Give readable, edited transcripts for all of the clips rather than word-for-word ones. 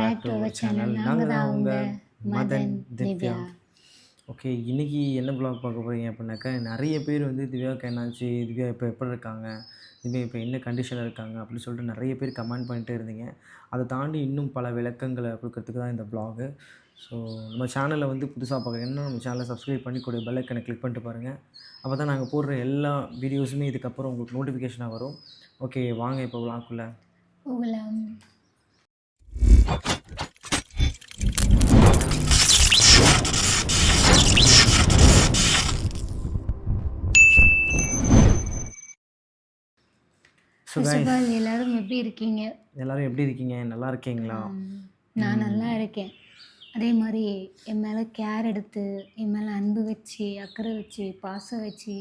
Back to our channel. நாங்கள் தான் உங்கள் மதன் திவ்யா. ஓகே, இன்றைக்கி என்ன வ்ளாக் பார்க்க போகிறீங்க அப்படின்னாக்கா, நிறைய பேர் வந்து திவ்யாவுக்கு என்னாச்சு, திவ்யா இப்போ எப்படி இருக்காங்க, திவ்யா இப்போ என்ன கண்டிஷனில் இருக்காங்க அப்படின்னு சொல்லிட்டு நிறைய பேர் கமெண்ட் பண்ணிட்டே இருந்தீங்க. அதை தாண்டி இன்னும் பல விளக்கங்களை கொடுக்கறதுக்கு தான் இந்த வ்ளாகு. ஸோ நம்ம சேனலை வந்து புதுசாக பார்க்குறீங்கன்னா நம்ம சேனலை சப்ஸ்கிரைப் பண்ணி கூட பெல் ஐக்கனை கிளிக் பண்ணிட்டு பாருங்கள். அப்போ தான் நாங்கள் போடுற எல்லா வீடியோஸுமே இதுக்கப்புறம் உங்களுக்கு நோட்டிஃபிகேஷனாக வரும். ஓகே, வாங்க இப்போ வ்ளாக்குள்ளே போகலாம். ஃபர்ஸ்ட் ஆஃப் ஆல் எல்லாரும் எப்படி இருக்கீங்க? எல்லோரும் எப்படி இருக்கீங்க? நல்லா இருக்கீங்களா? நான் நல்லா இருக்கேன். அதே மாதிரி என் மேலே கேர் எடுத்து, என் மேலே அன்பு வச்சு, அக்கறை வச்சு, பாசம் வச்சு,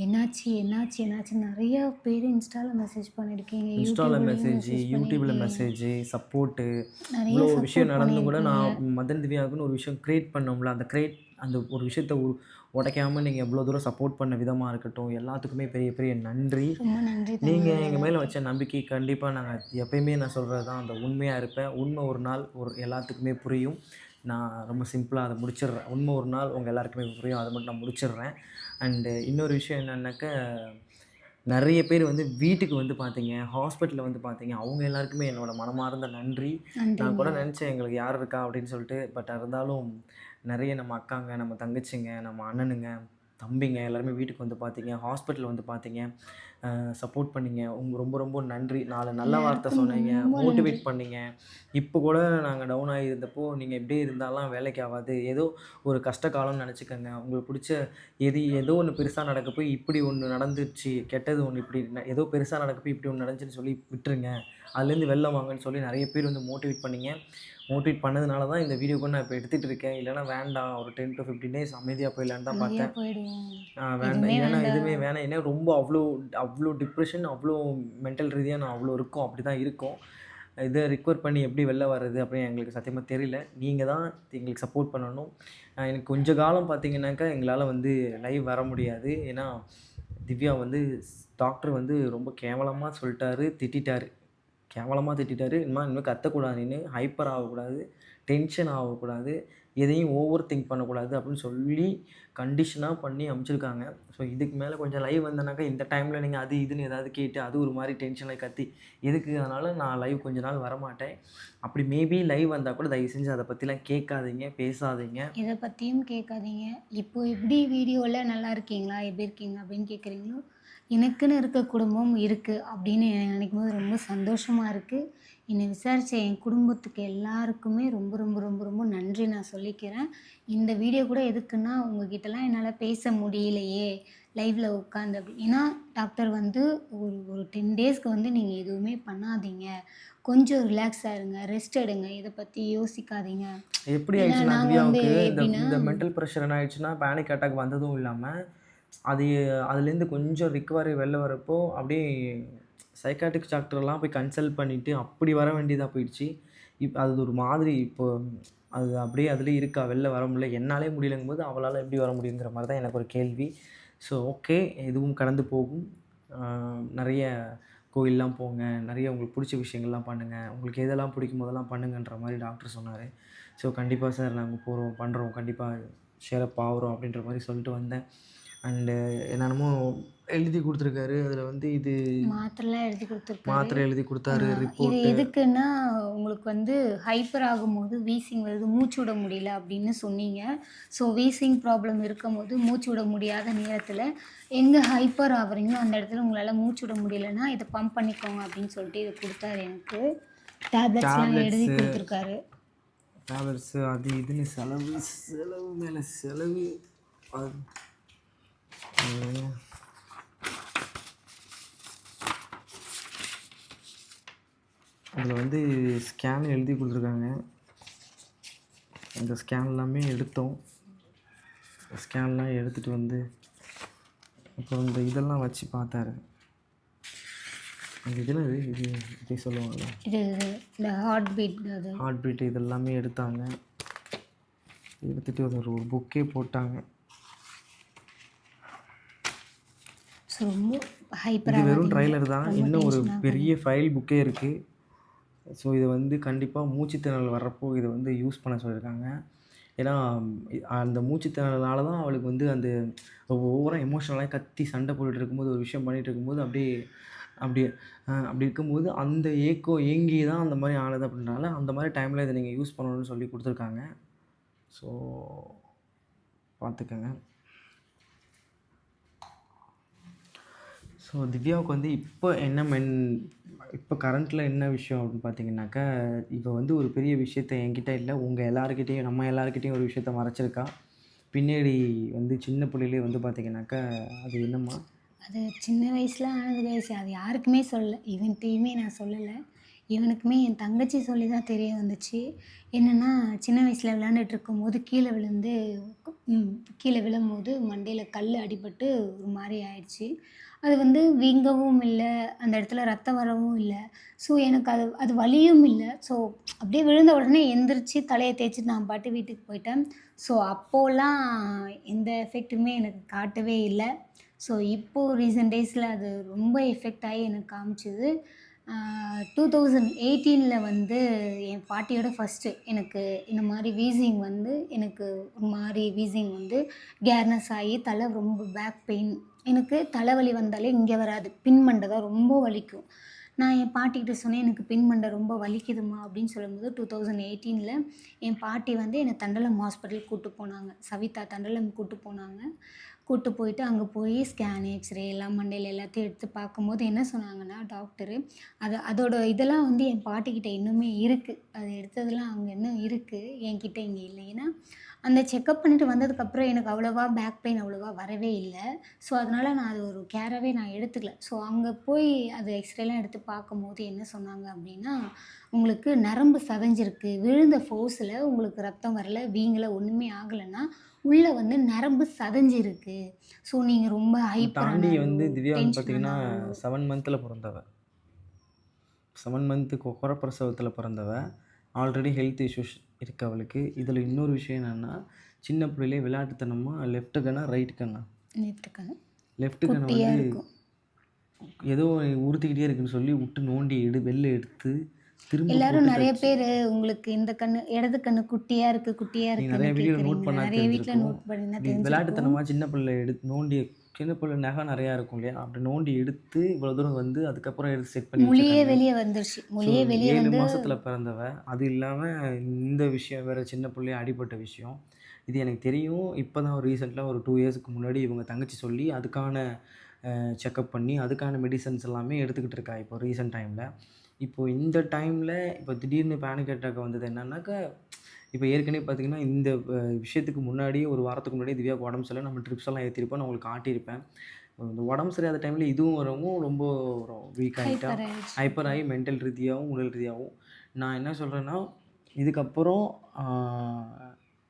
என்னாச்சு என்னாச்சு என்னாச்சு நிறைய பேர் இன்ஸ்டாவில் மெசேஜ் பண்ணியிருக்கீங்க, இன்ஸ்டாவில் மெசேஜ், யூடியூப்பில் மெசேஜ், சப்போர்ட்டு, நிறைய இவ்வளோ விஷயம் சப்போர்ட் நடந்து கூட பண்ணியிருக்கீங்க. நான் மதன் திவ்யாவுக்குன்னு ஒரு விஷயம் க்ரியேட் பண்ணோம்ல, அந்த ஒரு விஷயத்தை உடைக்காமல் நீங்கள் எவ்வளோ தூரம் சப்போர்ட் பண்ண விதமாக இருக்கட்டும், எல்லாத்துக்குமே பெரிய பெரிய நன்றி. ரொம்ப நன்றி. நீங்கள் எங்கள் மேலே வச்ச நம்பிக்கை கண்டிப்பாக நாங்கள் எப்பயுமே நான் சொல்கிறது தான், அந்த உண்மையாக இருப்பேன். உண்மை ஒரு நாள் எல்லாத்துக்குமே புரியும். நான் ரொம்ப சிம்பிளாக அதை முடிச்சிடுறேன். உண்மை ஒரு நாள் உங்கள் எல்லாருக்குமே புரியும், அதை மட்டும் நான் முடிச்சிடுறேன். அண்டு இன்னொரு விஷயம் என்னென்னாக்கா, நிறைய பேர் வந்து வீட்டுக்கு வந்து பார்த்தீங்க, ஹாஸ்பிட்டலில் வந்து பார்த்தீங்க, அவங்க எல்லாருக்குமே என்னோடய மனமார்ந்த நன்றி. நான் கூட நினச்சேன் எங்களுக்கு யார் இருக்கா அப்படின்னு சொல்லிட்டு. பட் இருந்தாலும் நிறைய நம்ம அக்காங்க, நம்ம தங்கச்சிங்க, நம்ம அண்ணனுங்க, தம்பிங்க எல்லாருமே வீட்டுக்கு வந்து பார்த்தீங்க, ஹாஸ்பிட்டலில் வந்து பார்த்தீங்க, சப்போர்ட் பண்ணிங்க. ரொம்ப ரொம்ப நன்றி. 4 நல்ல வார்த்தை சொன்னீங்க, மோட்டிவேட் பண்ணிங்க. இப்போ கூட நாங்கள் டவுன் ஆகியிருந்தப்போ, நீங்கள் இப்படியே இருந்தாலாம் வேலைக்கு ஆகாது, ஏதோ ஒரு கஷ்ட காலம்னு நினச்சிக்கோங்க, உங்களுக்கு பிடிச்ச ஏதோ ஒன்று பெருசாக நடக்க போய் இப்படி ஒன்று நடந்துருச்சு, கெட்டது ஒன்று இப்படி ஏதோ பெருசாக நடக்க போய் இப்படி ஒன்று நடந்துச்சுன்னு சொல்லி விட்டுருங்க, அதுலேருந்து வெளில வாங்கன்னு சொல்லி நிறைய பேர் வந்து மோட்டிவேட் பண்ணிங்க. மோட்டிவேட் பண்ணதுனால தான் இந்த வீடியோ கூட நான் இப்போ எடுத்துகிட்டு இருக்கேன். இல்லைனா வேண்டாம், ஒரு 10 to 15 டேஸ் அமைதியாக போயிடலான்னு தான் பார்த்தேன். வேண்டாம், இல்லைனா எதுவுமே வேணாம். ஏன்னா ரொம்ப அவ்வளோ டிப்ரெஷன், அவ்வளோ மென்டல் ரீதியாக நான் அவ்வளோ இருக்கோம், அப்படி தான் இருக்கும். இதை ரிக்கவர் பண்ணி எப்படி வெளில வர்றது அப்படின்னு எங்களுக்கு சத்தியமாக தெரியல. நீங்கள் தான் எங்களுக்கு சப்போர்ட் பண்ணணும். எனக்கு கொஞ்சம் காலம் பார்த்தீங்கன்னாக்கா எங்களால் வந்து லைவ் வர முடியாது. ஏன்னா திவ்யா வந்து டாக்டர் வந்து ரொம்ப கேவலமாக சொல்லிட்டாரு, கேவலமாக திட்டாரு. இனிமேல் கத்தக்கூடாது, நீ ஹைப்பர் ஆகக்கூடாது, டென்ஷன் ஆகக்கூடாது, எதையும் ஓவர் திங்க் பண்ணக்கூடாது அப்படின்னு சொல்லி கண்டிஷனாக பண்ணி அனுப்பிச்சிருக்காங்க. ஸோ இதுக்கு மேலே கொஞ்சம் லைவ் வந்தேனாக்கா இந்த டைமில் நீங்கள் அது இதுன்னு ஏதாவது கேட்டு அது ஒரு மாதிரி டென்ஷனில் கத்தி எதுக்கு, அதனால் நான் லைவ் கொஞ்ச நாள் வரமாட்டேன். அப்படி மேபி லைவ் வந்தால் கூட தயவு செஞ்சு அதை பற்றிலாம் கேட்காதீங்க, பேசாதீங்க, இதை பற்றியும் கேட்காதீங்க. இப்போ எப்படி வீடியோவில் நல்லா இருக்கீங்களா, எப்படி இருக்கீங்க அப்படின்னு கேட்குறீங்களோ, எனக்குன்னு இருக்க குடும்பம் இருக்குது அப்படின்னு நினைக்கும் போது ரொம்ப சந்தோஷமாக இருக்குது. என்னை விசாரித்த என் குடும்பத்துக்கு எல்லாருக்குமே ரொம்ப ரொம்ப ரொம்ப ரொம்ப நன்றி நான் சொல்லிக்கிறேன். இந்த வீடியோ கூட எதுக்குன்னா, உங்ககிட்டலாம் என்னால் பேச முடியலையே லைவில் உட்காந்து அப்படி. ஏன்னா டாக்டர் வந்து ஒரு 10 டேஸ்க்கு வந்து நீங்கள் எதுவுமே பண்ணாதீங்க, கொஞ்சம் ரிலாக்ஸாக இருங்க, ரெஸ்ட் எடுங்க, இதை பற்றி யோசிக்காதீங்க. எப்படி ஆயிடுச்சுன்னா திவ்யாவுக்கு இந்த மென்டல் ப்ரெஷர் என்ன ஆயிடுச்சுன்னா, பேனிக் அட்டாக் வந்ததும் இல்லாமல் அதுலேருந்து கொஞ்சம் ரிக்கவரி வெளில வரப்போ அப்படியே சைக்காட்ரிக் டாக்டர்லாம் போய் கன்சல்ட் பண்ணிவிட்டு அப்படி வர வேண்டியதாக போயிடுச்சு. அது ஒரு மாதிரி அது அப்படியே அதுலேயே இருக்கா, வெளில வர முடியல. என்னாலே முடியலங்கும்போது அவளால் எப்படி வர முடியுங்கிற மாதிரி தான் எனக்கு ஒரு கேள்வி. ஸோ ஓகே, எதுவும் கடந்து போகும். நிறைய கோயிலெலாம் போங்க, நிறைய உங்களுக்கு பிடிச்ச விஷயங்கள்லாம் பண்ணுங்கள், உங்களுக்கு எதெல்லாம் பிடிக்கும் போதெல்லாம் பண்ணுங்கன்ற மாதிரி டாக்டர் சொன்னார். ஸோ கண்டிப்பாக சார் நாங்கள் போகிறோம், பண்ணுறோம், கண்டிப்பாக ஷேரப் ஆகுறோம் அப்படின்ற மாதிரி சொல்லிட்டு வந்தேன். அண்டு என்னென்னமோ எழுதி கொடுத்துருக்காரு. அதில் வந்து இது மாத்திரைலாம் எழுதி கொடுத்துருக்காரு. மாத்திரை எழுதி கொடுத்தாரு, இது ரிப்போர்ட்டு. எதுக்குன்னா, உங்களுக்கு வந்து ஹைப்பர் ஆகும்போது வீசிங் வருது, மூச்சு விட முடியல அப்படின்னு சொன்னீங்க. ஸோ வீசிங் ப்ராப்ளம் இருக்கும்போது மூச்சு விட முடியாத நேரத்தில் எங்கே ஹைப்பர் ஆகுறீங்களோ அந்த இடத்துல உங்களால் மூச்சு விட முடியலன்னா இதை பம்ப் பண்ணிக்கோங்க அப்படின்னு சொல்லிட்டு இதை கொடுத்தாரு எனக்கு. டேப்லெட்ஸ்லாம் எழுதி கொடுத்துருக்காரு. டேப்லெட்ஸு அது இதுன்னு செலவு மேலே செலவு. அதில் வந்து ஸ்கேன் எழுதி கொடுத்துருக்காங்க. இந்த ஸ்கேன் எல்லாமே எடுத்தோம். ஸ்கேன்லாம் எடுத்துகிட்டு வந்து அப்புறம் இந்த இதெல்லாம் வச்சு பார்த்தாரு. அந்த இதில் இது இப்படி சொல்லுவாங்க, இது இந்த ஹார்ட் பீட் இதெல்லாமே எடுத்தாங்க. எடுத்துகிட்டு ஒரு புக்கே போட்டாங்க. ஸோ ரொம்ப ஹைப்பர். இது வெறும் ட்ரைலர் தான், இன்னும் ஒரு பெரிய ஃபைல் புக்கே இருக்குது. ஸோ இதை வந்து கண்டிப்பாக மூச்சுத்திணறல் வர்றப்போ இதை வந்து யூஸ் பண்ண சொல்லியிருக்காங்க. ஏன்னா அந்த மூச்சுத்திணறல்னால தான் அவளுக்கு வந்து அந்த ஓவராக எமோஷனலாக கத்தி சண்டை போட்டுட்டு இருக்கும்போது, ஒரு விஷயம் பண்ணிகிட்டு இருக்கும்போது அப்படியே அப்படியே அப்படி இருக்கும்போது அந்த ஏங்கி தான் அந்த மாதிரி ஆனது அப்படின்றனால, அந்த மாதிரி டைமில் இதை நீங்கள் யூஸ் பண்ணணும்னு சொல்லி கொடுத்துருக்காங்க. ஸோ பார்த்துக்கங்க. ஸோ திவ்யாவுக்கு வந்து இப்போ கரண்ட்டில் என்ன விஷயம் அப்படின்னு பார்த்தீங்கன்னாக்கா, இப்போ வந்து ஒரு பெரிய விஷயத்த என்கிட்ட இல்லை, நம்ம எல்லாருக்கிட்டேயும் ஒரு விஷயத்த மறைச்சிருக்கா. பின்னாடி வந்து சின்ன பிள்ளையிலே வந்து பார்த்தீங்கன்னாக்கா, அது என்னம்மா? அது சின்ன வயசுல ஆனது கைஸ். அது யாருக்குமே சொல்லல. இவன்கிட்டயுமே நான் சொல்லலை. இவனுக்குமே என் தங்கச்சி சொல்லி தான் தெரிய வந்துச்சு. என்னென்னா, சின்ன வயசில் விளையாண்டுட்டு இருக்கும்போது கீழே விழுந்து கீழே விழும்போது மண்டையில் கல் அடிபட்டு ஒரு மாதிரி ஆயிடுச்சு. அது வந்து வீங்கவும் இல்லை, அந்த இடத்துல ரத்தம் வரவும் இல்லை. ஸோ எனக்கு அது வலியும் இல்லை. ஸோ அப்படியே விழுந்த உடனே எந்திரிச்சு தலையை தேய்ச்சிட்டு நான் பாட்டு வீட்டுக்கு போயிட்டேன். ஸோ அப்போலாம் எந்த எஃபெக்ட்டுமே எனக்கு காட்டவே இல்லை. ஸோ இப்போது ரீசெண்ட் டேஸில் அது ரொம்ப எஃபெக்ட் ஆகி எனக்கு காமிச்சுது. 2018ல் வந்து என் பாட்டியோட ஃபஸ்ட்டு எனக்கு இந்த மாதிரி வீசிங் வந்து எனக்கு ஒரு மாதிரி வீசிங் வந்து கேர்னஸ் ஆகி தலை ரொம்ப பேக் பெயின். எனக்கு தலைவலி வந்தாலே இங்கே வராது, பின்மண்டை தான் ரொம்ப வலிக்கும். நான் என் பாட்டிக்கிட்ட சொன்னேன், எனக்கு பின்மண்டை ரொம்ப வலிக்குதுமா அப்படின்னு சொல்லும்போது 2018ல் என் பாட்டி வந்து என்னை தண்டலம் ஹாஸ்பிட்டல் கூப்பிட்டு போனாங்க. சவிதா தண்டலம் கூப்பிட்டு போனாங்க. கூப்பிட்டு போயிட்டு அங்கே போய் ஸ்கேன், எக்ஸ்ரே எல்லாம் மண்டையில் எல்லாத்தையும் எடுத்து பார்க்கும்போது என்ன சொன்னாங்கன்னா டாக்டரு, அதோட இதெல்லாம் வந்து என் பாட்டிக்கிட்ட இன்னுமே இருக்குது. அது எடுத்ததெல்லாம் அங்கே இன்னும் இருக்குது, என்கிட்ட இங்கே இல்லை. ஏன்னா அந்த செக்கப் பண்ணிட்டு வந்ததுக்கப்புறம் எனக்கு அவ்வளோவா பேக் பெயின் அவ்வளோவா வரவே இல்லை. ஸோ அதனால் நான் அது ஒரு கேராகவே நான் எடுத்துக்கல. ஸோ அங்கே போய் அது எக்ஸ்ரேலாம் எடுத்து பார்க்கும்போது என்ன சொன்னாங்க அப்படின்னா, உங்களுக்கு நரம்பு சதைஞ்சிருக்கு, விழுந்த ஃபோர்ஸில் உங்களுக்கு ரத்தம் வரல, வீங்கலை, ஒன்றுமே ஆகலைன்னா உள்ளே வந்து நரம்பு சதைஞ்சிருக்கு. ஸோ நீங்கள் ரொம்ப தாண்டி ஹைப்பரானாலோ வந்து திவ்யா வந்து பார்த்தீங்கன்னா டென்ஷனானாலோ 7 மந்த்தில் பிறந்தவ. 7 மந்த்து குறப்பிரசவத்தில் பிறந்தவ. ஆல்ரெடி ஹெல்த் இஷ்யூஸ் இருக்குது அவளுக்கு. இதில் இன்னொரு விஷயம் என்னென்னா, சின்ன பிள்ளையிலே விளையாட்டுத்தனமாக லெஃப்ட் கண்ணா ரைட் கண்ணா? லெஃப்ட் கண்ணை குட்டியாக வந்து இருக்கும். ஏதோ உறுத்திக்கிட்டே இருக்குன்னு சொல்லி விட்டு நோண்டி வெளில எடுத்து திரும்ப எல்லாரும் போட்டு நிறைய பேர் உங்களுக்கு இந்த கண்ணு இடது கண்ணு குட்டியாக இருக்குது குட்டியாக நீங்கள் நிறைய இருக்குன்னு வீடியோ நோட் கேட்குறீங்க. பண்ணால் நிறைய வீட்டில் தெரிஞ்சிருக்கும். நோட் பண்ணினா இப்படி தெரிஞ்சிருக்கும். விளையாட்டுத்தனமாக சின்ன பிள்ளை சின்ன பிள்ளை நகை நிறையா இருக்கும் இல்லையா, அப்படி நோண்டி எடுத்து இவ்வளோ தூரம் வந்து அதுக்கப்புறம் எடுத்து செட் பண்ணி மொழியே வச்சிருக்காங்க. வெளியே வந்துருச்சு. மொழியே வெளியே 7 வந்து மாசத்துல பிறந்தவ. அது இல்லாமல் இந்த விஷயம் வேறு, சின்ன பிள்ளைய அடிபட்ட விஷயம். இது எனக்கு தெரியும். இப்போ தான் ரீசெண்டாக ஒரு 2 இயர்ஸ்க்கு முன்னாடி இவங்க தங்கச்சி சொல்லி அதுக்கான செக்கப் பண்ணி அதுக்கான மெடிசன்ஸ் எல்லாமே எடுத்துக்கிட்டு இருக்கா இப்போ ரீசெண்ட் டைமில். இப்போது இந்த டைமில் இப்போ திடீர்னு பேனிக் அட்டாக் வந்தது என்னன்னாக்கா, இப்போ ஏற்கனவே பார்த்தீங்கன்னா இந்த விஷயத்துக்கு முன்னாடி ஒரு வாரத்துக்கு முன்னாடி திவ்யாவுக்கு உடம்பு சரியில்லை, நம்ம ட்ரிப்ஸ் எல்லாம் ஏற்றிருப்போம், நான் உங்களுக்கு காட்டியிருப்பேன். இந்த உடம்பு சரியாத டைமில் இதுவும் வரவும் ரொம்ப வீக் ஆகிட்டா, ஹைப்பர் ஆயிடுச்சு. ஹைப்பர் ஆகி மென்டல் ரீதியாகவும் உடல் ரீதியாகவும். நான் என்ன சொல்கிறேன்னா, இதுக்கப்புறம்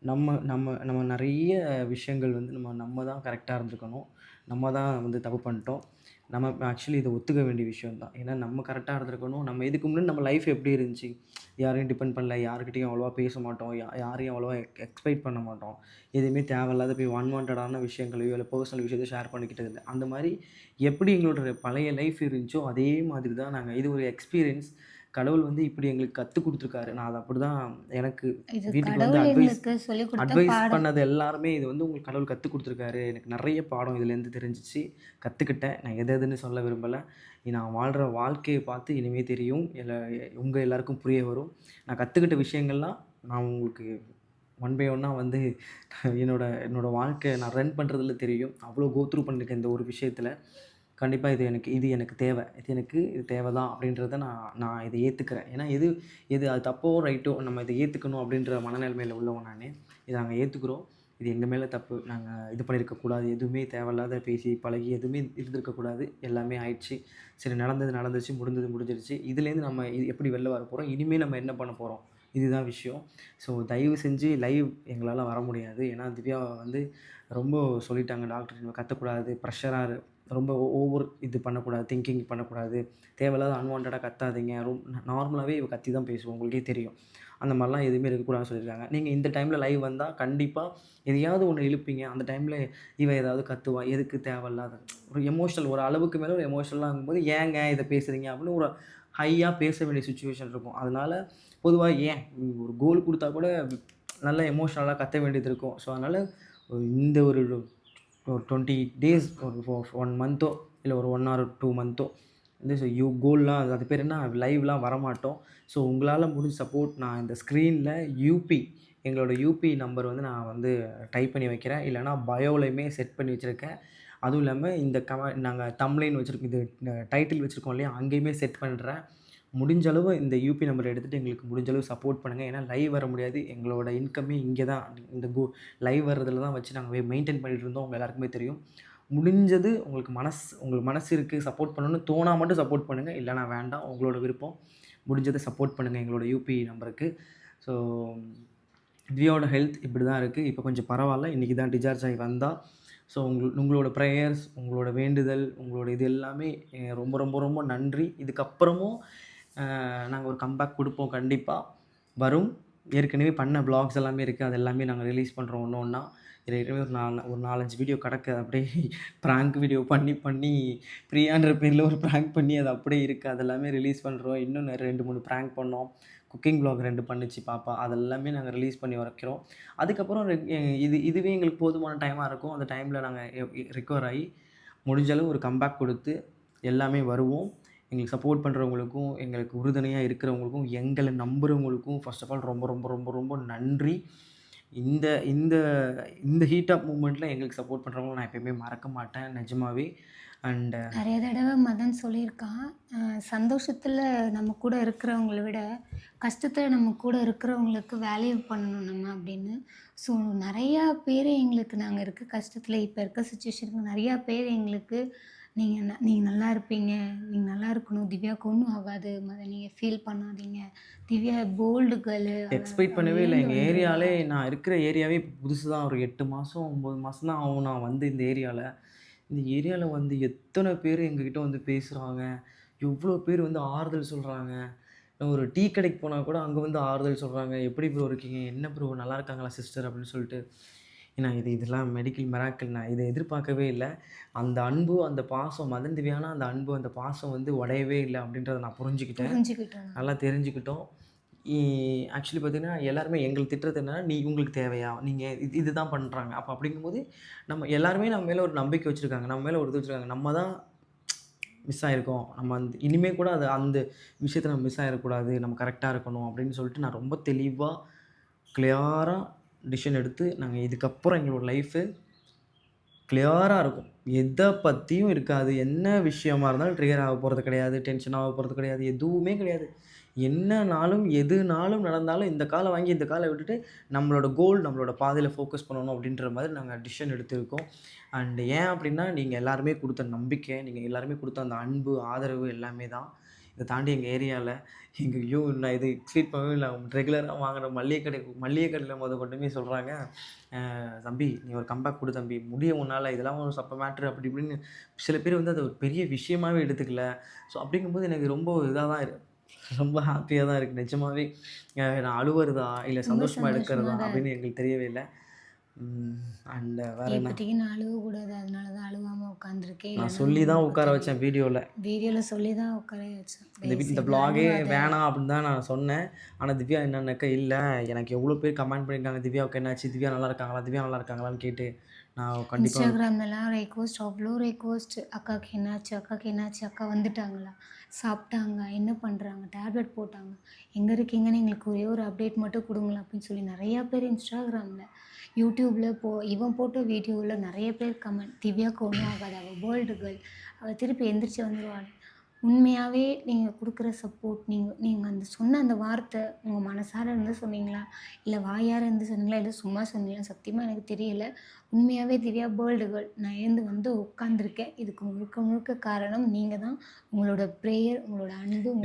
நம்ம நம்ம நம்ம நிறைய விஷயங்கள் வந்து நம்ம தான் கரெக்டாக இருந்துக்கணும். நம்ம தான் வந்து தப்பு பண்ணிட்டோம். நம்ம ஆக்சுவலி இதை ஒத்துக்க வேண்டிய விஷயம் தான். ஏன்னா நம்ம கரெக்டாக இருந்திருக்கணும். நம்ம இதுக்கு முன்னாடி நம்ம லைஃப் எப்படி இருந்துச்சு, யாரையும் டிபெண்ட் பண்ணல, யாருக்கிட்டையும் அவ்வளோவா பேச மாட்டோம், யாரையும் அவ்வளோவா எக்ஸ்பெக்ட் பண்ண மாட்டோம். எதுவுமே தேவையில்லாத போய் அன்வான்டடான விஷயங்களையோ இல்லை பர்சனல் விஷயத்தையோ ஷேர் பண்ணிக்கிட்டது இல்லை. அந்த மாதிரி எப்படி எங்களோட பழைய லைஃப் இருந்துச்சோ அதே மாதிரி தான் நாங்கள். இது ஒரு எக்ஸ்பீரியன்ஸ். கடவுள் வந்து இப்படி எங்களுக்கு கற்றுக் கொடுத்துருக்காரு. நான் அதை அப்படி தான் எனக்கு இது வீட்டுக்கு வந்து கடவுள் எங்களுக்கு சொல்லிக் கொடுத்த அட்வைஸ் பாடம். பண்ணது எல்லாருமே இது வந்து உங்களுக்கு கடவுள் கற்றுக் கொடுத்துருக்காரு. எனக்கு நிறைய பாடம் இதுலேருந்து தெரிஞ்சிச்சு, கற்றுக்கிட்டேன். நான் எதுன்னு சொல்ல விரும்பலை. நான் வாழ்கிற வாழ்க்கையை பார்த்து இனிமேல் தெரியும், உங்கள் எல்லாருக்கும் புரிய வரும். நான் கற்றுக்கிட்ட விஷயங்கள்லாம் நான் உங்களுக்கு ஒன் பை ஒன்னாக வந்து என்னோடய வாழ்க்கை நான் ரன் பண்ணுறதுல தெரியும். அவ்வளோ கோத்ரூ பண்ணியிருக்கேன் இந்த ஒரு விஷயத்தில். கண்டிப்பாக இது எனக்கு தேவை, இது தேவை தான் அப்படின்றத நான் இதை ஏற்றுக்கிறேன். ஏன்னா எது அது தப்போ ரைட்டோ நம்ம இதை ஏற்றுக்கணும் அப்படின்ற மனநிலைமையில் உள்ளவன் நான். இதை நாங்கள் ஏற்றுக்குறோம். இது எங்கள் மேலே தப்பு. நாங்கள் இது பண்ணியிருக்கக்கூடாது, எதுவுமே தேவையில்லாத பேசி பழகி எதுவுமே இருந்திருக்கக்கூடாது. எல்லாமே ஆயிடுச்சு. சரி, நடந்துச்சு, முடிஞ்சிருச்சு. இதுலேருந்து நம்ம எப்படி வெளில வர போகிறோம், இனிமேல் நம்ம என்ன பண்ண போகிறோம், இதுதான் விஷயம். ஸோ தயவு செஞ்சு லைவ் எங்களால் வர முடியாது. ஏன்னா திவ்யா வந்து ரொம்ப சொல்லிட்டாங்க டாக்டர், இனிமேல் கத்தக்கூடாது, ப்ரெஷராக ரொம்ப ஓவர் இது பண்ணக்கூடாது, திங்கிங் பண்ணக்கூடாது, தேவையில்லாத அன்வான்டடாக கத்தாதீங்க. நார்மலாகவே இவ கத்தி தான் பேசுவோம், உங்களுக்கே தெரியும். அந்த மாதிரிலாம் எதுவுமே இருக்கக்கூடாதுன்னு சொல்லியிருக்காங்க. நீங்கள் இந்த டைமில் லைவ் வந்தால் கண்டிப்பாக எதையாவது ஒன்று இழுப்பீங்க. அந்த டைமில் இவ ஏதாவது கத்துவா, எதுக்கு தேவையில்லாத ஒரு எமோஷனல், ஒரு அளவுக்கு மேலே ஒரு எமோஷனலாக ஆகும்போது ஏங்க இதை பேசுகிறீங்க அப்படின்னு ஒரு ஹையாக பேச வேண்டிய சுச்சுவேஷன் இருக்கும். அதனால் பொதுவாக ஏன் ஒரு கோல் கொடுத்தா கூட நல்லா எமோஷ்னலாக கத்த வேண்டியது இருக்கும். ஸோ அதனால் இந்த ஒரு 20 டேஸ் ஒரு 1 மந்த்தோ இல்லை ஒரு 1 ஆர் 2 மந்த்தோ வந்து ஸோ கோல்லாம் அது பேர் என்ன லைவ்லாம் வரமாட்டோம். ஸோ உங்களால் முடிஞ்ச சப்போர்ட் நான் இந்த ஸ்க்ரீனில் எங்களோட யூபி நம்பர் வந்து நான் வந்து டைப் பண்ணி வைக்கிறேன். இல்லைனா பயோலையுமே செட் பண்ணி வச்சுருக்கேன். அதுவும் இல்லாமல் இந்த நாங்கள் தம்ப்லைன் வச்சுருக்கோம், இது டைட்டில் வச்சுருக்கோம் இல்லையா, அங்கேயுமே செட் பண்ணுறேன். முடிஞ்ச அளவு இந்த யூபி நம்பரை எடுத்துகிட்டு எங்களுக்கு முடிஞ்ச அளவு சப்போர்ட் பண்ணுங்கள். ஏன்னா லைவ் வர முடியாது. எங்களோட இன்கமே இங்கே தான் இந்த லைவ் வர்றதில் தான் வச்சு நாங்கள் மெயின்டைன் பண்ணிகிட்டு இருந்தோம். உங்கள் எல்லாருக்குமே தெரியும். முடிஞ்சது உங்களுக்கு மனசு இருக்குது சப்போர்ட் பண்ணணும்னு தோணா மட்டும் சப்போர்ட் பண்ணுங்கள். இல்லைனா வேண்டாம், உங்களோட விருப்பம். முடிஞ்சதை சப்போர்ட் பண்ணுங்கள் எங்களோட யூபி நம்பருக்கு. ஸோ திவ்யாவோட ஹெல்த் இப்படி தான் இருக்குது. இப்போ கொஞ்சம் பரவாயில்ல. இன்றைக்கி தான் டிஸ்சார்ஜ் ஆகி வந்தா. ஸோ உங்களோட ப்ரேயர்ஸ், உங்களோட வேண்டுதல், உங்களோட இது எல்லாமே ரொம்ப ரொம்ப ரொம்ப நன்றி. இதுக்கப்புறமும் நாங்கள் ஒரு கம்பேக் கொடுப்போம், கண்டிப்பாக வரும். ஏற்கனவே பண்ண வ்ளாக்ஸ் எல்லாமே இருக்குது. அது எல்லாமே நாங்கள் ரிலீஸ் பண்ணுறோம் ஒன்று ஒன்றா. ஏற்கனவே ஒரு 4-5 வீடியோ கிடக்கு. அப்படியே ப்ராங்க் வீடியோ பண்ணி பிரியான்ற பேரில் ஒரு ப்ராங்க் பண்ணி அது அப்படியே இருக்குது. அதெல்லாமே ரிலீஸ் பண்ணுறோம். இன்னும் 2-3 ப்ராங்க் பண்ணோம். குக்கிங் வ்ளாக் 2 பண்ணுச்சு பாப்பா. அதெல்லாமே நாங்கள் ரிலீஸ் பண்ணி வைக்கிறோம். அதுக்கப்புறம் இதுவே எங்களுக்கு போதுமான டைமாக இருக்கும். அந்த டைமில் நாங்கள் ரிக்கவர் ஆகி முடிஞ்ச அளவு ஒரு கம்பேக் கொடுத்து எல்லாமே வருவோம். எங்களுக்கு சப்போர்ட் பண்ணுறவங்களுக்கும், எங்களுக்கு உறுதுணையாக இருக்கிறவங்களுக்கும், எங்களை நம்புகிறவங்களுக்கும் ஃபர்ஸ்ட் ஆஃப் ஆல் ரொம்ப ரொம்ப ரொம்ப ரொம்ப நன்றி. இந்த இந்த இந்த ஹீட் ஆஃப் மூமெண்ட்டில் எங்களுக்கு சப்போர்ட் பண்ணுறவங்கள நான் எப்பயுமே மறக்க மாட்டேன் நிஜமாவே. அண்டு நிறைய தடவை மதன் சொல்லியிருக்கான், சந்தோஷத்தில் நம்ம கூட இருக்கிறவங்கள விட கஷ்டத்தில் நம்ம கூட இருக்கிறவங்களுக்கு வேல்யூ பண்ணணும் நம்ம அப்படின்னு. ஸோ நிறையா பேர் எங்களுக்கு நாங்கள் இருக்க கஷ்டத்தில் இப்போ இருக்க சுச்சுவேஷனுக்கு நிறையா பேர் எங்களுக்கு நீங்கள் நல்லா இருப்பீங்க, நீங்கள் நல்லா இருக்கணும், திவ்யாவுக்கு ஒன்றும் ஆகாது மதன், நீங்கள் ஃபீல் பண்ணாதீங்க, திவ்யா போல்டு கேர்ளு, எக்ஸ்பெக்ட் பண்ணவே இல்லை. எங்கள் ஏரியாவிலே நான் இருக்கிற ஏரியாவே இப்போ புதுசு தான். ஒரு 8 மாதம் 9 மாதம் தான் ஆகும் நான் வந்து இந்த ஏரியாவில் வந்து எத்தனை பேர் எங்ககிட்ட வந்து பேசுகிறாங்க, எவ்வளோ பேர் வந்து ஆறுதல் சொல்கிறாங்க. ஒரு டீ கடைக்கு போனால் கூட அங்கே வந்து ஆறுதல் சொல்கிறாங்க. எப்படி ப்ரோ இருக்கீங்க, என்ன ப்ரோ நல்லா இருக்காங்களா சிஸ்டர் அப்படின்னு சொல்லிட்டு. ஏன்னா இதெல்லாம் மெடிக்கல் மிராக்கிள். நான் இதை எதிர்பார்க்கவே இல்லை. அந்த அன்பு, அந்த பாசம், மதன் திவ்யானா அந்த அன்பு, அந்த பாசம் வந்து உடையவே இல்லை அப்படின்றத நான் புரிஞ்சுக்கிட்டேன். நல்லா தெரிஞ்சுக்கிட்டோம். ஆக்சுவலி பார்த்தீங்கன்னா எல்லாருமே எங்களுக்கு திட்டுறது என்னன்னா, உங்களுக்கு தேவையா, நீங்கள் இதுதான் பண்ணுறாங்க. அப்போ அப்படிங்கும்போது நம்ம எல்லாருமே நம்ம மேலே ஒரு நம்பிக்கை வச்சுருக்காங்க, நம்ம மேலே ஒரு இது வச்சுருக்காங்க. நம்ம தான் மிஸ் ஆகிருக்கோம். நம்ம இனிமேல் கூட அந்த விஷயத்தில் நம்ம மிஸ் ஆகிடக்கூடாது, நம்ம கரெக்டாக இருக்கணும் அப்படின்னு சொல்லிட்டு நான் ரொம்ப தெளிவாக கிளியராக டிசிஷன் எடுத்து நாங்கள் இதுக்கப்புறம் எங்களோட லைஃபு கிளியராக இருக்கும். எதை பற்றியும் இருக்காது. என்ன விஷயமா இருந்தாலும் ட்ரிகர் ஆக போகிறது கிடையாது, டென்ஷன் ஆக போகிறது கிடையாது, எதுவுமே கிடையாது. என்னனாலும் எதுனாலும் நடந்தாலும் இந்த காலை வாங்கி இந்த காலை விட்டுட்டு நம்மளோட கோல், நம்மளோட பாதையில் ஃபோக்கஸ் பண்ணணும் அப்படின்ற மாதிரி நாங்கள் டிசிஷன் எடுத்திருக்கோம். அண்ட் ஏன் அப்படின்னா, நீங்கள் எல்லாருமே கொடுத்த நம்பிக்கை, நீங்கள் எல்லாருமே கொடுத்த அந்த அன்பு, ஆதரவு எல்லாமே தான். இதை தாண்டி எங்கள் ஏரியாவில் நான் இதை எக்ஸ்பெக்ட் பண்ணவே இல்லை. ரெகுலராக வாங்குகிற மளிகை கடையில் கொண்டுமே சொல்கிறாங்க, தம்பி நீ ஒரு கம்பேக் கொடு தம்பி, முடியும் உன்னால், இதெல்லாம் ஒரு சப்ப மேட்ரு அப்படி இப்படின்னு. சில பேர் வந்து அதை ஒரு பெரிய விஷயமாகவே எடுத்துக்கல. ஸோ அப்படிங்கும்போது எனக்கு ரொம்ப இதாக தான் ரொம்ப ஹாப்பியாக தான் இருக்குது நிஜமாவே. நான் அழுவுறதா இல்லை சந்தோஷமாக எடுக்கிறதா அப்படின்னு எங்களுக்கு தெரியவே இல்லை. அண்ட் வேறு என்ன, இப்போதைக்கு நான் அழுவக்கூடாது, அதனால தான் அழுவாமல் உட்காந்துருக்கேன். நான் சொல்லி தான் உட்கார வச்சேன் வீடியோவில் சொல்லி தான் உட்கார வச்சேன். இந்த வ்ளாகே வேணாம் அப்படின்னு தான் நான் சொன்னேன். ஆனால் திவ்யா என்னன்னாக்கா, இல்லை எனக்கு எவ்வளோ பேர் கமெண்ட் பண்ணியிருக்காங்க, திவ்யாவுக்கு என்னாச்சு, திவ்யா நல்லா இருக்காங்களான்னு கேட்டு நான் கண்டிப்பாக இன்ஸ்டாகிராம்லலாம் ரெக்வஸ்ட், அவ்வளோ ரெக்வஸ்ட், அக்காவுக்கு என்னாச்சு, அக்கா வந்துட்டாங்களா, சாப்பிட்டாங்க, என்ன பண்ணுறாங்க, டேப்லெட் போட்டாங்க, எங்கே இருக்கீங்கன்னு எங்களுக்கு ஒரே ஒரு அப்டேட் மட்டும் கொடுங்களேன் அப்படின்னு சொல்லி நிறையா பேர் இன்ஸ்டாகிராமில், யூடியூப்பில் இவன் போட்ட வீடியோவில் நிறைய பேர் கமெண்ட், திவ்யாவுக்கு ஒன்றும் ஆகாது, அவள் வேர்ல்டு கேர்ள், அவள் திருப்பி எந்திரிச்சு வந்துடுவாள். உண்மையாகவே நீங்கள் கொடுக்குற சப்போர்ட், நீங்கள் சொன்ன அந்த வார்த்தை உங்கள் மனசார இருந்து சொன்னீங்களா, இல்லை வாயார இருந்து சொன்னீங்களா, இல்லை சும்மா சொன்னீங்களா, சத்தியமாக எனக்கு தெரியல. உண்மையாகவே திவ்யா வேர்ல்டு கேர்ள். நான் எழுந்து உட்காந்துருக்கேன். இதுக்கு முழுக்க காரணம் நீங்கள் தான். உங்களோட ப்ரேயர், உங்களோட அன்பு,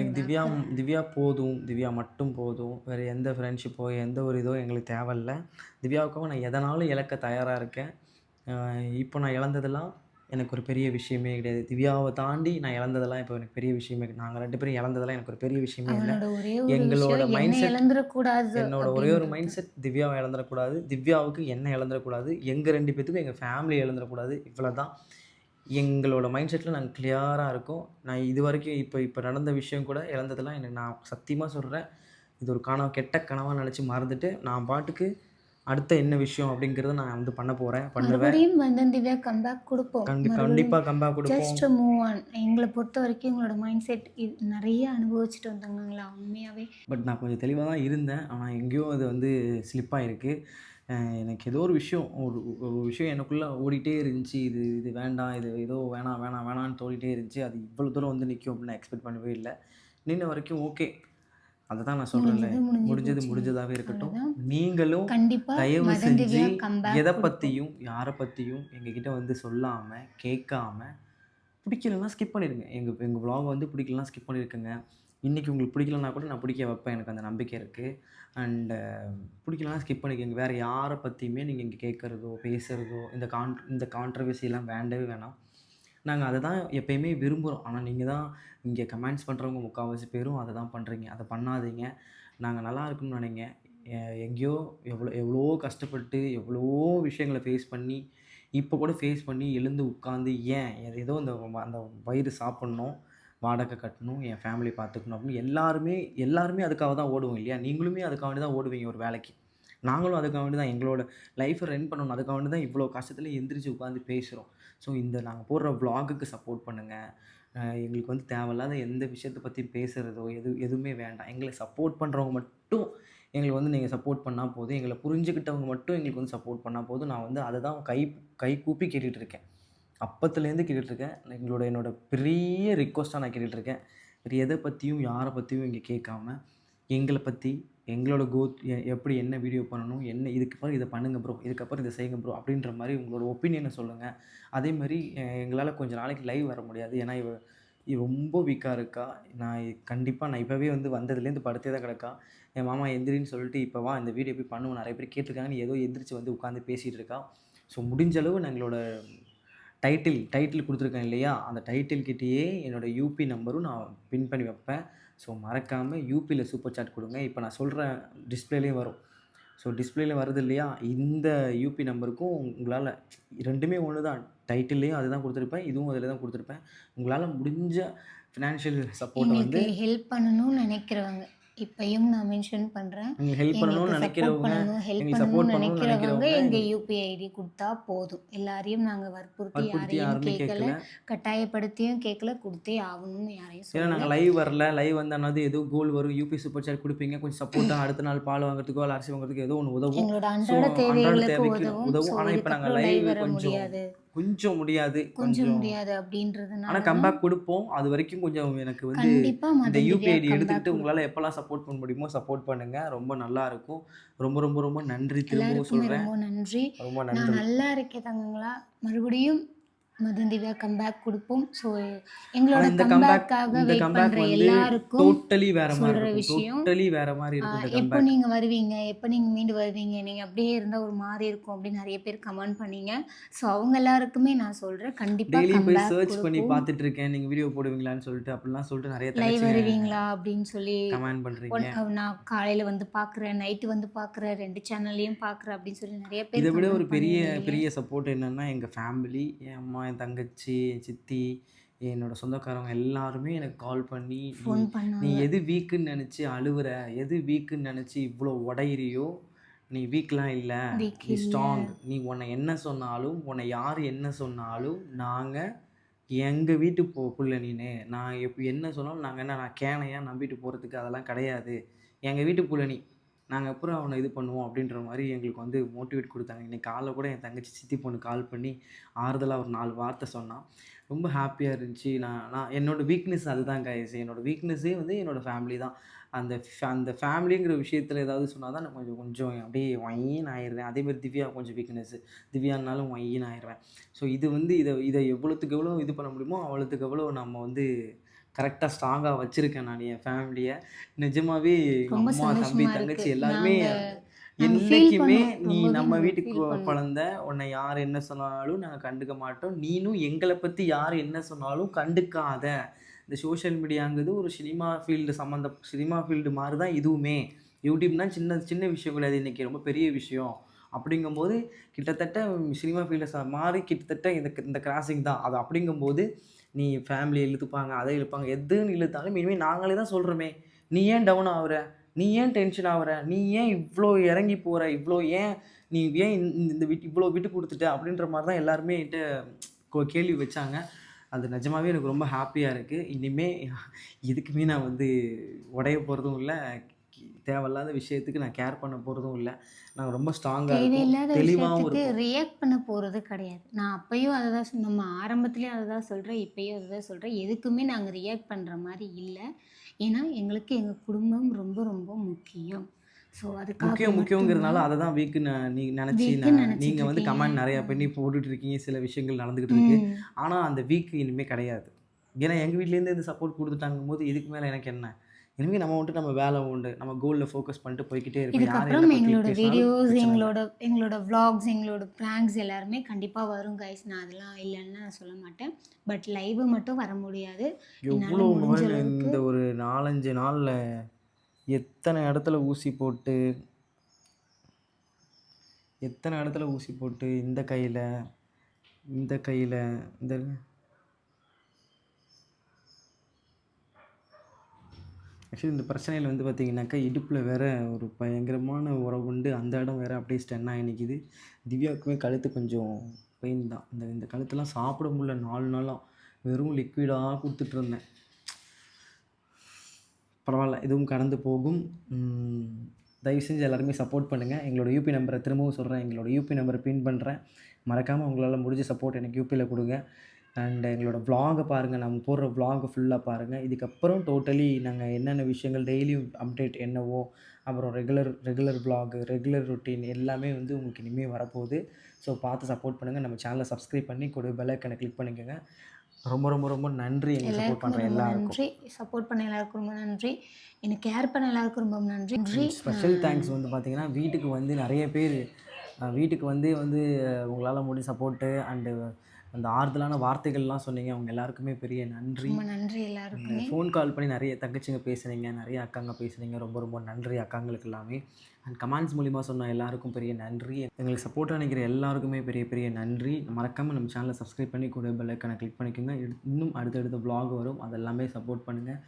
திவ்யா போதும், திவ்யா மட்டும் போதும். வேறு எந்த ஃப்ரெண்ட்ஷிப்போ எந்த ஒரு இதோ எங்களுக்கு தேவையில்லை. திவ்யாவுக்காக நான் எதனாலும் இழக்க தயாராக இருக்கேன். இப்போ நான் இழந்ததெல்லாம் எனக்கு ஒரு பெரிய விஷயமே கிடையாது. திவ்யாவை தாண்டி நான் இழந்ததெல்லாம் இப்போ எனக்கு பெரிய விஷயமே கிடையாது. நாங்கள் 2 பேரும் இழந்ததெல்லாம் எனக்கு ஒரு பெரிய விஷயமே இல்லை. எங்களோட மைண்ட் செட், என்னோட ஒரே ஒரு மைண்ட் செட், திவ்யாவை இழந்துடக்கூடாது, திவ்யாவுக்கு என்ன இழந்துடக்கூடாது, எங்கள் 2 பேத்துக்கும் எங்கள் ஃபேமிலி இழந்துடக்கூடாது. இவ்வளோ தான். எங்களோட மைண்ட் செட்டில் நாங்கள் கிளியராக இருக்கோம். நான் இது வரைக்கும் இப்போ நடந்த விஷயம் கூட இழந்ததெல்லாம் எனக்கு நான் சத்தியமாக சொல்கிறேன். இது ஒரு கெட்ட கனவாக நினச்சி மறந்துட்டு நான் பாட்டுக்கு அடுத்த என்ன விஷயம் அப்படிங்கிறத நான் வந்து பண்ணுவேன். மறுபடியும் வந்தன் திவ்யா கம்பேக் கொடுப்போம். கண்டிப்பாக கம்பேக் கொடுப்போம். Just move on. எங்களை பொறுத்த வரைக்கும் எங்களோட மைண்ட் செட் நிறைய அனுபவிச்சுட்டு வந்தாங்களா உண்மையாகவே. பட் நான் கொஞ்சம் தெளிவாக தான் இருந்தேன். ஆனால் எங்கேயோ அது வந்து ஸ்லிப் ஆகிருக்கு. எனக்கு ஏதோ ஒரு விஷயம் ஒரு விஷயம் எனக்குள்ளே ஓடிட்டே இருந்துச்சு. இது வேண்டாம், இது ஏதோ வேணான்னு தோடிட்டே இருந்துச்சு. அது இவ்வளோ தூரம் வந்து நிற்கும் அப்படின்னு நான் எக்ஸ்பெக்ட் பண்ணவே இல்லை. நின்ன வரைக்கும் ஓகே. அதை தான் நான் சொல்கிறேன்ல, முடிஞ்சதாகவே இருக்கட்டும். நீங்களும் தயவு செஞ்சு எதை பற்றியும் யாரை பற்றியும் எங்ககிட்ட வந்து சொல்லாமல் கேட்காம பிடிக்கலன்னா ஸ்கிப் பண்ணிடுங்க. எங்கள் vlog வந்து பிடிக்கலன்னா ஸ்கிப் பண்ணியிருக்குங்க. இன்றைக்கி உங்களுக்கு பிடிக்கலன்னா கூட நான் பிடிக்க வைப்பேன். எனக்கு அந்த நம்பிக்கை இருக்குது. அண்டு பிடிக்கலன்னா ஸ்கிப் பண்ணிக்கோங்க. வேறு யாரை பற்றியுமே நீங்கள் இங்கே கேட்குறதோ பேசுகிறதோ இந்த கான்ட்ரவர்சிலாம் வேண்டவே வேணாம். நாங்கள் அதை தான் எப்பயுமே விரும்புகிறோம். ஆனால் நீங்கள் தான் இங்கே கமெண்ட்ஸ் பண்ணுறவங்க முக்கால்வாசி பேரும் அதை தான் பண்ணுறீங்க. அதை பண்ணாதீங்க. நாங்கள் நல்லா இருக்கணும்னு நினைங்க. எங்கேயோ எவ்வளோ கஷ்டப்பட்டு எவ்வளோ விஷயங்களை ஃபேஸ் பண்ணி இப்போ கூட ஃபேஸ் பண்ணி எழுந்து உட்காந்து ஏதோ அந்த வயிறு சாப்பிட்ணும், வாடகை கட்டணும், என் ஃபேமிலி பார்த்துக்கணும் அப்படின்னு எல்லாருமே அதுக்காக தான் ஓடுவோம் இல்லையா? நீங்களுமே அதுக்காக வேண்டி தான் ஓடுவீங்க ஒரு வேலைக்கு. நாங்களும் அதுக்காக வேண்டி தான் எங்களோட லைஃப்பை ரன் பண்ணணும். அதுக்காக வேண்டி தான் இவ்வளோ கஷ்டத்துல எந்திரிச்சு உட்காந்து பேசுகிறோம். ஸோ நாங்கள் போடுற vlogக்கு சப்போர்ட் பண்ணுங்கள். எங்களுக்கு வந்து தேவையில்லாத எந்த விஷயத்தை பற்றி பேசுகிறதோ எதுவுமே வேண்டாம். எங்களை சப்போர்ட் பண்ணுறவங்க மட்டும் எங்களுக்கு வந்து நீங்கள் சப்போர்ட் பண்ணால் போதும். எங்களை புரிஞ்சுக்கிட்டவங்க மட்டும் எங்களுக்கு வந்து சப்போர்ட் பண்ணால் போதும். நான் வந்து அதை தான் கை கூப்பி கேட்டுட்ருக்கேன். அப்பத்துலேருந்து கேட்டுட்ருக்கேன். என்னோட பெரிய ரிக்வெஸ்ட்டாக நான் கேட்டுட்ருக்கேன். வேறு எதை பற்றியும் யாரை பற்றியும் இங்கே கேட்காம எங்களை பற்றி எங்களோட எப்படி என்ன வீடியோ பண்ணணும், இதுக்கப்புறம் இதை பண்ணுங்க ப்ரோ, இதுக்கப்புறம் இதை செய்யுங்க ப்ரோ அப்படின்ற மாதிரி உங்களோட ஒப்பீனியனை சொல்லுங்கள். அதே மாதிரி எங்களால் கொஞ்சம் நாளைக்கு லைவ் வர முடியாது. ஏன்னா இவ ரொம்ப வீக்காக இருக்கா. நான் இப்போவே வந்து வந்ததுலேருந்து படுத்தே தான் கிடக்கா. என் மாமா எந்திரின்னு சொல்லிட்டு இப்போ வா இந்த வீடியோ போய் பண்ணுவோம், நிறைய பேர் கேட்டிருக்காங்கன்னு ஏதோ எந்திரிச்சு வந்து உட்காந்து பேசிகிட்டு இருக்கா. ஸோ முடிஞ்ச அளவு நான் எங்களோட டைட்டில் கொடுத்துருக்கேன் இல்லையா, அந்த டைட்டில் கிட்டேயே என்னோடய யூபி நம்பரும் நான் பின் பண்ணி வைப்பேன். ஸோ மறக்காமல் யூபியில் சூப்பர் சாட் கொடுங்க. இப்போ நான் சொல்கிற டிஸ்பிளேலேயும் வரும். ஸோ டிஸ்பிளேல வருது இல்லையா, இந்த யூபி நம்பருக்கும் உங்களால் ரெண்டுமே ஒன்று தான். டைட்டில்லையும் அதுதான் கொடுத்துருப்பேன், இதுவும் அதில் தான் கொடுத்துருப்பேன். உங்களால் முடிஞ்ச ஃபினான்ஷியல் சப்போர்ட்டை வந்து ஹெல்ப் பண்ணணும்னு நினைக்கிறவங்க இப்பயும் நான் மென்ஷன் பண்ணுறேன். நீங்கள் ஹெல்ப் பண்ணணும்னு நினைக்கிறவங்க, நீங்கள் சப்போர்ட் பண்ணணும்னு நினைக்கிறவங்க எங்கள் யூபிஐ ஐடி கொடுத்தா போதும். எல்லாரையும் நாங்கள் வற்புறுத்தி யாரையும் கேட்கல, கட்டாயப்படுத்தியும் கேட்கல, கொடுத்தே ஆகணும்னு யாரையும் ஏன்னா நாங்கள் லைவ் வந்தானது ஏதோ கோல் வரும், யூபி சூப்பர் சாட் கொடுப்பீங்க, கொஞ்சம் சப்போர்ட்டாக அடுத்த நாள் பால் வாங்குறதுக்கோ இல்லை அரிசி வாங்குறதுக்கு ஏதோ ஒன்று உதவும், எங்களோட அன்றாட தேவைகளுக்கு உதவும். ஆனால் இப்போ நாங்கள் லைவ் கொஞ்சம் முடியாது அப்படின்றதுனால ஆனால் கம்பேக் கொடுப்போம். அது வரைக்கும் கொஞ்சம் எனக்கு வந்து இந்த யூபி ஐடி எடுத்துக்கிட்டு உங்களால் எப்போல்லாம் சப்போர்ட் பண்ண முடியுமோ சப்போர்ட் பண்ணுங்கள். ரொம்ப நல்லா இருக்கும். ரொம்ப ரொம்ப ரொம்ப நன்றி. திரும்பவும் சொல்கிறேன், ரொம்ப நன்றி. நல்லா இருக்கேன் தங்கங்களா. மறுபடியும் மதன் திவ்யா கம்பேக் கொடுப்போம். ஸோ எங்களோட கம்பேக்காக வெயிட் பண்ணுற எல்லாருக்கும் டோட்டலி வேற மாதிரி இருக்கும். எப்போ நீங்கள் வருவீங்க, எப்போ நீங்கள் மீண்டு வருவீங்க, நீங்கள் அப்படியே இருந்தால் ஒரு மாதிரி இருக்கும் அப்படின்னு நிறைய பேர் கமெண்ட் பண்ணீங்க. ஸோ அவங்க எல்லாருக்குமே நான் சொல்கிறேன், கண்டிப்பாக டெய்லி போய் சர்ச் பண்ணி பார்த்துட்டு இருக்கேன் நீங்கள் வீடியோ போடுவீங்களான்னு சொல்லிட்டு அப்படிலாம் சொல்லிட்டு நிறைய லைவ் வருவீங்களா அப்படின்னு சொல்லி கமெண்ட் பண்ணுறீங்க. நான் காலையில் வந்து பார்க்குறேன், நைட்டு வந்து பார்க்குறேன், 2 சேனல்லையும் பார்க்குறேன் அப்படின்னு சொல்லி நிறைய பேர். இதை விட ஒரு பெரிய சப்போர்ட் என்னென்னா எங்கள் ஃபேமிலி, என் அம்மா, என் தங்கச்சி, என் சித்தி, என்னோட சொந்தக்காரவங்க எல்லாருமே எனக்கு கால் பண்ணி நீ எது வீக்குன்னு நினச்சி அழுவுற, எது வீக்குன்னு நினச்சி இவ்வளோ உடையிறியோ, நீ வீக்லாம் இல்லை, நீ ஸ்ட்ராங், நீ உன்னை என்ன சொன்னாலும் உன்னை யார் என்ன சொன்னாலும் நாங்கள் எங்கள் வீட்டு புள்ள நீனு, நான் என்ன சொன்னாலும் நாங்கள் நான் கேனையாக நம்பிட்டு போகிறதுக்கு அதெல்லாம் கிடையாது, எங்கள் வீட்டு புள்ள நீ, நாங்கள் அப்புறம் அவனை இது பண்ணுவோம் அப்படின்ற மாதிரி எங்களுக்கு வந்து மோட்டிவேட் கொடுத்தாங்க. இன்றைக்கி காலைல கூட என் தங்கச்சி சித்தி பொண்ணு கால் பண்ணி ஆறுதலாக ஒரு 4 வார்த்தை சொன்னான். ரொம்ப ஹாப்பியாக இருந்துச்சு. நான் என்னோடய வீக்னஸ் அதுதான் கைஸ். என்னோடய வீக்னஸே வந்து என்னோடய ஃபேமிலி தான். அந்த ஃபேமிலிங்கிற விஷயத்தில் ஏதாவது சொன்னால் தான் நான் கொஞ்சம் அப்படியே ஒயின்னு ஆயிடுவேன். அதேமாதிரி திவ்யா கொஞ்சம் வீக்னஸ்ஸு, திவ்யானாலும் ஒயின்னு ஆயிடுவேன். ஸோ இது வந்து இதை எவ்வளோத்துக்கு எவ்வளோ இது பண்ண முடியுமோ அவ்வளோத்துக்கு எவ்வளோ நம்ம வந்து கரெக்டாக ஸ்ட்ராங்காக வச்சுருக்கேன் நான் என் ஃபேமிலியை. நிஜமாகவே அம்மா, தம்பி, தங்கச்சி எல்லாருமே என்றைக்குமே நீ நம்ம வீட்டுக்கு குழந்த, உன்னை யார் என்ன சொன்னாலும் நாங்கள் கண்டுக்க மாட்டோம், நீனும் எங்களை பற்றி யார் என்ன சொன்னாலும் கண்டுக்காத. இந்த சோஷியல் மீடியாங்கிறது ஒரு சினிமா ஃபீல்டு மாதிரி தான் இதுவுமே. யூடியூப்னா சின்ன விஷயம் கிடையாது, இன்றைக்கி ரொம்ப பெரிய விஷயம். அப்படிங்கும்போது கிட்டத்தட்ட சினிமா ஃபீல்டை மாறி கிட்டத்தட்ட இந்த கிராசிங் தான் அது. அப்படிங்கும்போது நீ ஃபேமிலி இழுத்துப்பாங்க, அதை இழுப்பாங்க, எதுன்னு இழுத்தாலும் இனிமேல் நாங்களே தான் சொல்கிறோமே, நீ ஏன் டவுன் ஆகுற, நீ ஏன் டென்ஷன் ஆகுற, நீ ஏன் இவ்வளோ இறங்கி போகிற, இவ்வளோ ஏன் நீ ஏன் இந்த இவ்வளோ விட்டு கொடுத்துட்ட அப்படின்ற மாதிரி தான் எல்லாருமே என்கிட்ட கேள்வி வச்சாங்க. அது நிஜமாவே எனக்கு ரொம்ப ஹாப்பியாக இருக்குது. இனிமே எதுக்குமே நான் வந்து உடைய போகிறதும் இல்லை, தேவையில்லாத விஷயத்துக்கு நான் கேர் பண்ண போகிறதும் இல்லை. நாங்கள் ரொம்ப ஸ்ட்ராங்காக இருக்கோம், தேவையில்லாத தெளிவாகவும் விஷயத்துக்கு இருக்கோம். ரியாக்ட் பண்ண போகிறது கிடையாது. நான் அப்பயும் அதை தான் நம்ம ஆரம்பத்துலேயும் அதை தான் சொல்கிறேன், இப்பயும் அதை தான் சொல்கிறேன். எதுக்குமே நாங்கள் ரியாக்ட் பண்ணுற மாதிரி இல்லை. ஏன்னா எங்களுக்கு எங்கள் குடும்பம் ரொம்ப ரொம்ப முக்கியம். ஸோ அதுக்காக முக்கியங்கிறதுனால மட்டும்தான் அதை தான் நீ நினச்சி வீக்குன்னு நினச்சிட்டு நீங்கள் வந்து இருக்கீங்க. கமெண்ட் நிறையா பண்ணி போட்டுட்டு இருக்கீங்க, சில விஷயங்கள் நடந்துக்கிட்டு இருக்கு. ம். ஆனால் அந்த வீக் இனிமேல் கிடையாது. ஏன்னா எங்கள் வீட்லேருந்து இந்த சப்போர்ட் கொடுத்துட்டாங்கும் போது இதுக்கு மேலே எனக்கு என்ன, இனிமேல் நம்ம வந்துட்டு நம்ம வேலை உண்டு, நம்ம கோலில் ஃபோக்கஸ் பண்ணிட்டு போய்கிட்டே இருப்போம். யார் என்ன இதுக்கப்புறம் பற்றி எங்களோட பேசினாலும் வீடியோஸ், பிரச்சனை இல்லை. எங்களோட vlogs, எங்களோட ப்ராங்க்ஸ் எல்லாருமே கண்டிப்பாக வரும் கைஸ். நான் அதெல்லாம் இல்லைன்னு நான் சொல்ல மாட்டேன். பட் லைவ் மட்டும் வர முடியாது. என்னால் எவ்வளோ முடிஞ்ச மொபைல் அளவுக்கு இந்த ஒரு 4-5 நாளில் எத்தனை இடத்துல ஊசி போட்டு, இந்த கையில் இந்த கையில் இந்த ஆக்சுவலி இந்த பிரச்சனையில் வந்து பார்த்தீங்கன்னாக்கா, இடுப்பில் வேற ஒரு பயங்கரமான உறவு உண்டு. அந்த இடம் வேற அப்படியே ஸ்டென் ஆகி நிற்கிது. திவ்யாவுக்குமே கழுத்து கொஞ்சம் பெயின் தான். இந்த கழுத்தெல்லாம் சாப்பிட முடியல 4 நாளாக. வெறும் லிக்விடாக கொடுத்துட்ருந்தேன். பரவாயில்ல, இதுவும் கடந்து போகும். தயவு செஞ்சு எல்லாருமே சப்போர்ட் பண்ணுங்கள். எங்களோட யூபி நம்பரை திரும்பவும் சொல்கிறேன், எங்களோட யூபி நம்பரை பின் பண்ணுறேன். மறக்காமல் உங்களால் முடிஞ்ச சப்போர்ட் எனக்கு யூபியில் கொடுங்க. அண்ட் எங்களோட vlog பாருங்கள், நம்ம போடுற vlog ஃபுல்லாக பாருங்கள். இதுக்கப்புறம் டோட்டலி நாங்கள் என்னென்ன விஷயங்கள் டெய்லியும் அப்டேட் என்னவோ, அப்புறம் ரெகுலர் vlog, ரெகுலர் ரொட்டீன் எல்லாமே வந்து உங்களுக்கு இனிமேல் வரப்போகுது. ஸோ பார்த்து சப்போர்ட் பண்ணுங்கள். நம்ம சேனலை சப்ஸ்கிரைப் பண்ணி பெல் ஐக்கனை கிளிக் பண்ணிக்கோங்க. ரொம்ப ரொம்ப ரொம்ப நன்றி எங்களுக்கு சப்போர்ட் எல்லாருக்கும் பண்ணுற ரொம்ப எல்லாருக்கும். நன்றி. சப்போர்ட் பண்ண எல்லாருக்கும் ரொம்ப நன்றி. எனக்கு கேர் பண்ண எல்லாருக்கும் ரொம்ப நன்றி. ஸ்பெஷல் தேங்க்ஸ் வந்து பார்த்தீங்கன்னா, வீட்டுக்கு வந்து நிறைய பேர் வீட்டுக்கு வந்து உங்களால் முடிஞ்ச சப்போர்ட்டு அண்டு அந்த ஆறுதலான வார்த்தைகள்லாம் சொன்னீங்க. அவங்க எல்லாருக்குமே பெரிய நன்றி. ரொம்ப நன்றி எல்லாருக்குமே. ஃபோன் கால் பண்ணி நிறைய தங்கச்சிங்க பேசுனீங்க, நிறைய அக்காங்க பேசுனீங்க. ரொம்ப ரொம்ப நன்றி அக்காங்களுக்கு எல்லாமே. அண்ட் கமெண்ட்ஸ் மூலிமா சொன்ன எல்லாருக்கும் பெரிய நன்றி. எங்களுக்கு சப்போர்ட்டாக நினைக்கிற எல்லாருக்குமே பெரிய பெரிய நன்றி. மறக்காமல் நம்ம சேனலை சப்ஸ்கிரைப் பண்ணி பெல் ஐக்கனை கிளிக் பண்ணிக்கோங்க. இன்னும் அடுத்தடுத்த vlog வரும், அதெல்லாமே சப்போர்ட் பண்ணுங்கள்.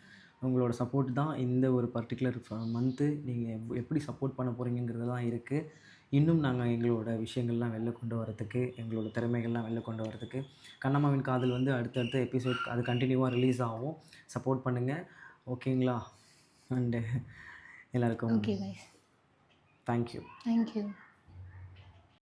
உங்களோட சப்போர்ட் தான் இந்த ஒரு பர்டிகுலர் மந்த்து நீங்கள் எப்படி சப்போர்ட் பண்ண போகிறீங்கிறதெல்லாம் இருக்குது. இன்னும் நாங்கள் எங்களோட விஷயங்கள்லாம் வெளில கொண்டு வரதுக்கு, எங்களோட திறமைகள்லாம் வெளில கொண்டு வரதுக்கு, கண்ணம்மாவின் காதல் வந்து அடுத்தடுத்த எபிசோட் அது கண்டினியூவாக ரிலீஸ் ஆகும். சப்போர்ட் பண்ணுங்கள், ஓகேங்களா? அண்டு எல்லாருக்கும் ஓகே கைஸ். தேங்க்யூ. தேங்க்யூ.